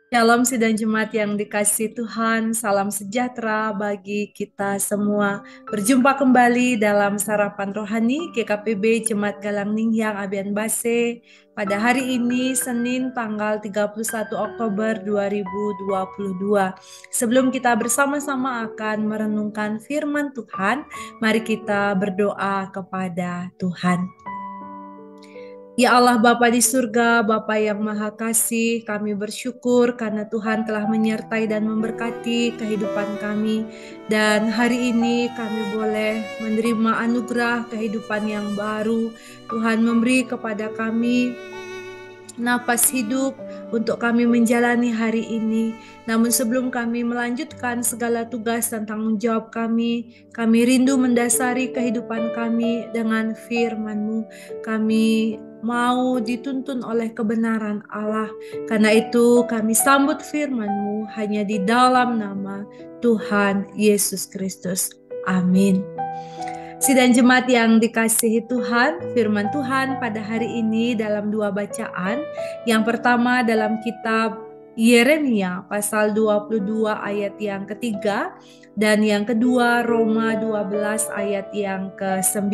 Shalom sidang jemaat yang dikasihi Tuhan, salam sejahtera bagi kita semua. Berjumpa kembali dalam Sarapan Rohani GKPB Jemaat Galang Ningyang Abian Base pada hari ini Senin tanggal 31 Oktober 2022. Sebelum kita bersama-sama akan merenungkan firman Tuhan, mari kita berdoa kepada Tuhan. Ya Allah Bapa di surga, Bapa yang Maha Kasih, kami bersyukur karena Tuhan telah menyertai dan memberkati kehidupan kami. Dan hari ini kami boleh menerima anugerah kehidupan yang baru. Tuhan memberi kepada kami napas hidup untuk kami menjalani hari ini. Namun sebelum kami melanjutkan segala tugas dan tanggung jawab kami rindu mendasari kehidupan kami dengan firman-Mu. Kami mau dituntun oleh kebenaran Allah. Karena itu kami sambut firman-Mu hanya di dalam nama Tuhan Yesus Kristus. Amin. Sidang jemaat yang dikasihi Tuhan, firman Tuhan pada hari ini dalam dua bacaan. Yang pertama dalam kitab Yeremia pasal 22 ayat yang ketiga, dan yang kedua Roma 12 ayat yang ke-9.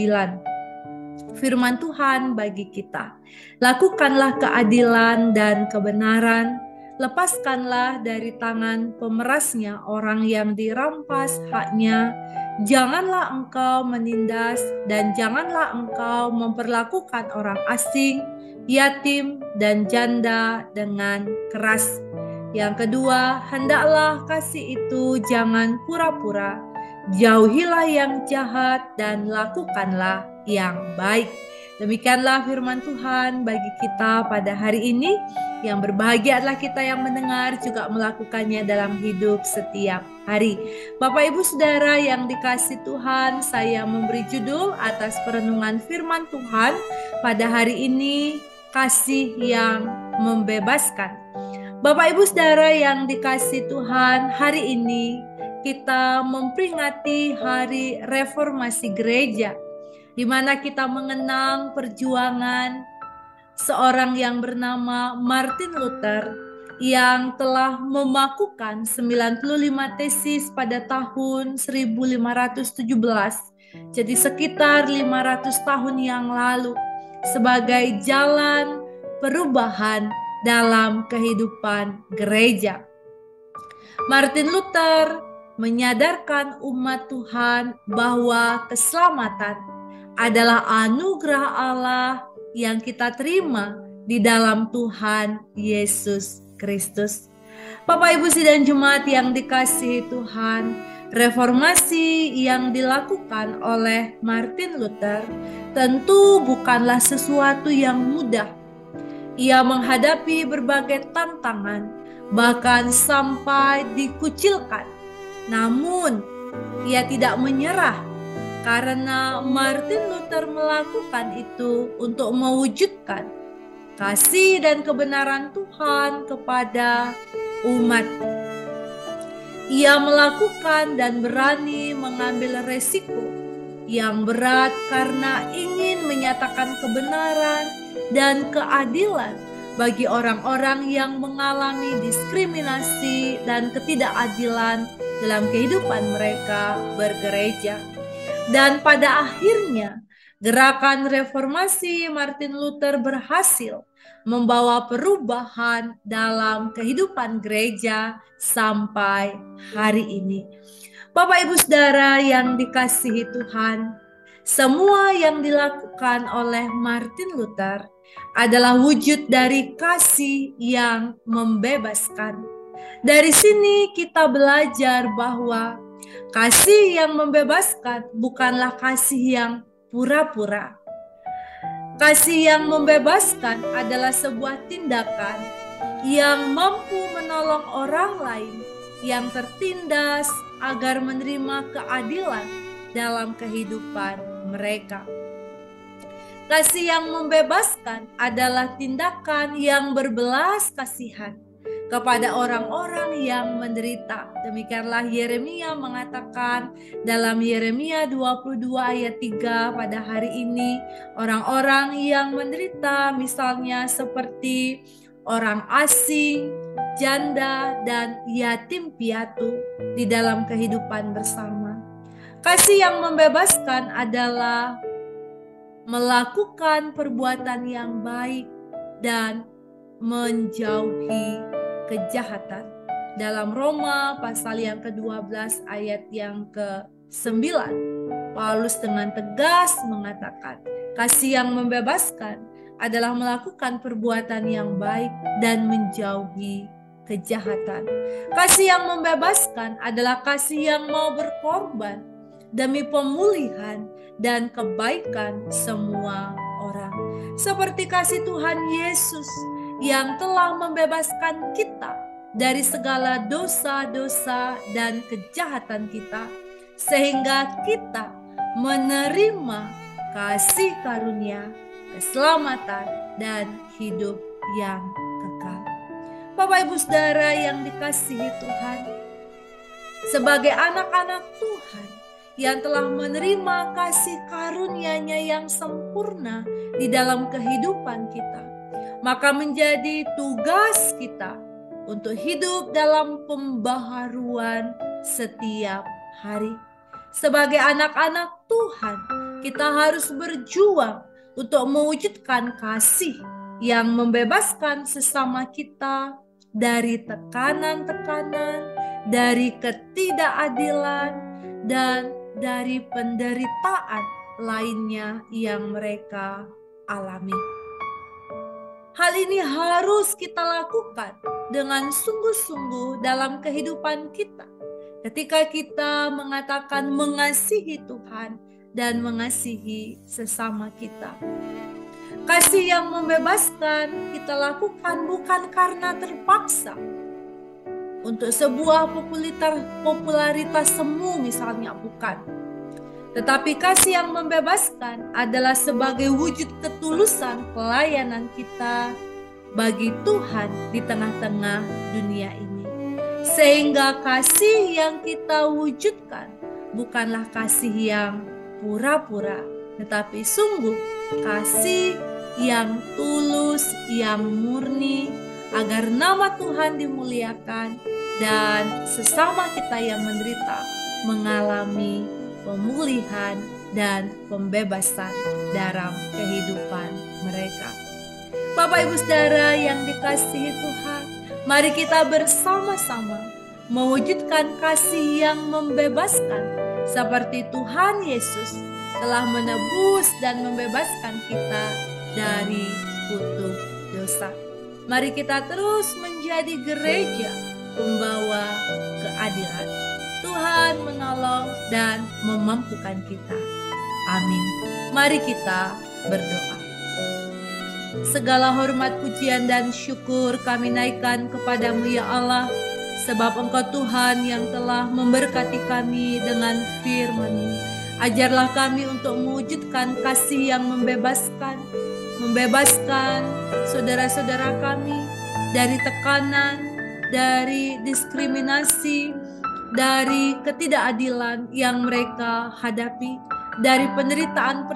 Firman Tuhan bagi kita, lakukanlah keadilan dan kebenaran, lepaskanlah dari tangan pemerasnya orang yang dirampas haknya. Janganlah engkau menindas dan janganlah engkau memperlakukan orang asing, yatim dan janda dengan keras. Yang kedua, hendaklah kasih itu jangan pura-pura. Jauhilah yang jahat dan lakukanlah yang baik. Demikianlah firman Tuhan bagi kita pada hari ini. Yang berbahagia adalah kita yang mendengar juga melakukannya dalam hidup setiap hari. Bapak Ibu Saudara yang dikasihi Tuhan, saya memberi judul atas perenungan firman Tuhan pada hari ini, kasih yang membebaskan. Bapak Ibu Saudara yang dikasihi Tuhan, hari ini kita memperingati hari reformasi gereja, di mana kita mengenang perjuangan seorang yang bernama Martin Luther yang telah memakukan 95 tesis pada tahun 1517, jadi sekitar 500 tahun yang lalu, sebagai jalan perubahan dalam kehidupan gereja. Martin Luther menyadarkan umat Tuhan bahwa keselamatan adalah anugerah Allah yang kita terima di dalam Tuhan Yesus Kristus. Bapak Ibu sidang jemaat yang dikasihi Tuhan, reformasi yang dilakukan oleh Martin Luther tentu bukanlah sesuatu yang mudah. Ia menghadapi berbagai tantangan, bahkan sampai dikucilkan. Namun, ia tidak menyerah karena Martin Luther melakukan itu untuk mewujudkan kasih dan kebenaran Tuhan kepada umat. Ia melakukan dan berani mengambil resiko yang berat karena ingin menyatakan kebenaran dan keadilan bagi orang-orang yang mengalami diskriminasi dan ketidakadilan dalam kehidupan mereka bergereja. Dan pada akhirnya, gerakan reformasi Martin Luther berhasil membawa perubahan dalam kehidupan gereja sampai hari ini. Bapak Ibu Saudara yang dikasihi Tuhan, semua yang dilakukan oleh Martin Luther adalah wujud dari kasih yang membebaskan. Dari sini kita belajar bahwa kasih yang membebaskan bukanlah kasih yang pura-pura. Kasih yang membebaskan adalah sebuah tindakan yang mampu menolong orang lain yang tertindas agar menerima keadilan dalam kehidupan mereka. Kasih yang membebaskan adalah tindakan yang berbelas kasihan kepada orang-orang yang menderita. Demikianlah Yeremia mengatakan dalam Yeremia 22 ayat 3 pada hari ini, orang-orang yang menderita misalnya seperti orang asing, janda, dan yatim piatu di dalam kehidupan bersama. Kasih yang membebaskan adalah melakukan perbuatan yang baik dan menjauhi kejahatan. Dalam Roma pasal yang ke-12 ayat yang ke-9, Paulus dengan tegas mengatakan, kasih yang membebaskan adalah melakukan perbuatan yang baik dan menjauhi kejahatan. Kasih yang membebaskan adalah kasih yang mau berkorban demi pemulihan dan kebaikan semua orang. Seperti kasih Tuhan Yesus yang telah membebaskan kita dari segala dosa-dosa dan kejahatan kita, sehingga kita menerima kasih karunia, keselamatan, dan hidup yang kekal. Bapak Ibu Saudara yang dikasihi Tuhan, sebagai anak-anak Tuhan yang telah menerima kasih karunia-Nya yang sempurna di dalam kehidupan kita, maka menjadi tugas kita untuk hidup dalam pembaharuan setiap hari. Sebagai anak-anak Tuhan, kita harus berjuang untuk mewujudkan kasih yang membebaskan sesama kita dari tekanan-tekanan, dari ketidakadilan, dan dari penderitaan lainnya yang mereka alami. Hal ini harus kita lakukan dengan sungguh-sungguh dalam kehidupan kita ketika kita mengatakan mengasihi Tuhan dan mengasihi sesama kita. Kasih yang membebaskan kita lakukan bukan karena terpaksa untuk sebuah popularitas semu misalnya, bukan. Tetapi kasih yang membebaskan adalah sebagai wujud ketulusan pelayanan kita bagi Tuhan di tengah-tengah dunia ini. Sehingga kasih yang kita wujudkan bukanlah kasih yang pura-pura, tetapi sungguh kasih yang tulus, yang murni, agar nama Tuhan dimuliakan dan sesama kita yang menderita mengalami pemulihan dan pembebasan dalam kehidupan mereka. Bapak Ibu Saudara yang dikasihi Tuhan, mari kita bersama-sama mewujudkan kasih yang membebaskan seperti Tuhan Yesus telah menebus dan membebaskan kita dari kutuk dosa. Mari kita terus menjadi gereja pembawa keadilan. Tuhan menolong dan memampukan kita. Amin. Mari kita berdoa. Segala hormat, pujian, dan syukur kami naikkan kepadamu ya Allah, sebab Engkau Tuhan yang telah memberkati kami dengan firman-Mu. Ajarlah kami untuk mewujudkan kasih yang membebaskan saudara-saudara kami dari tekanan, dari diskriminasi, dari ketidakadilan yang mereka hadapi, dari penderitaan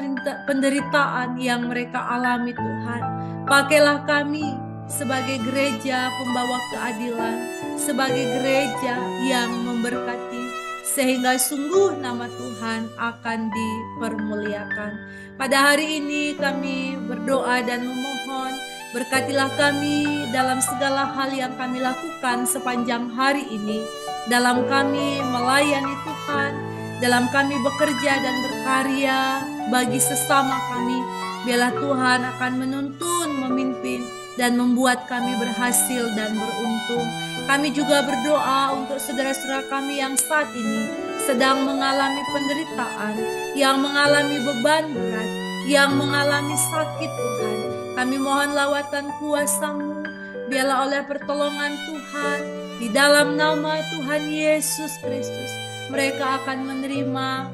yang mereka alami Tuhan. Pakailah kami sebagai gereja pembawa keadilan, sebagai gereja yang memberkati, sehingga sungguh nama Tuhan akan dipermuliakan. Pada hari ini kami berdoa dan memohon, berkatilah kami dalam segala hal yang kami lakukan sepanjang hari ini, dalam kami melayani Tuhan, dalam kami bekerja dan berkarya bagi sesama kami. Biarlah Tuhan akan menuntun, memimpin, dan membuat kami berhasil dan beruntung. Kami juga berdoa untuk saudara-saudara kami yang saat ini sedang mengalami penderitaan, yang mengalami beban berat, yang mengalami sakit Tuhan. Kami mohon lawatan kuasa-Mu, biarlah oleh pertolongan Tuhan, di dalam nama Tuhan Yesus Kristus, mereka akan menerima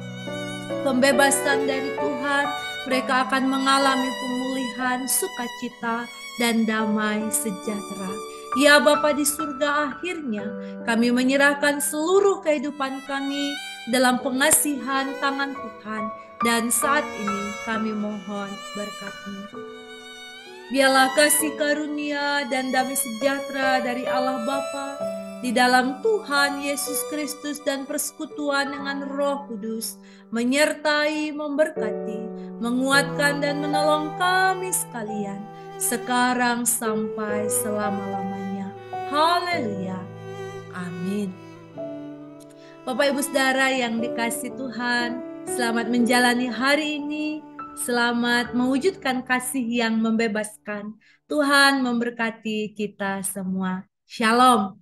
pembebasan dari Tuhan, mereka akan mengalami pemulihan, sukacita, dan damai sejahtera. Ya Bapa di surga, akhirnya kami menyerahkan seluruh kehidupan kami dalam pengasihan tangan Tuhan. Dan saat ini kami mohon berkat-Mu. Biarlah kasih karunia dan damai sejahtera dari Allah Bapa di dalam Tuhan Yesus Kristus dan persekutuan dengan Roh Kudus menyertai, memberkati, menguatkan dan menolong kami sekalian sekarang sampai selama-lamanya. Haleluya. Amin. Bapak Ibu Saudara yang dikasih Tuhan, selamat menjalani hari ini. Selamat mewujudkan kasih yang membebaskan. Tuhan memberkati kita semua. Shalom.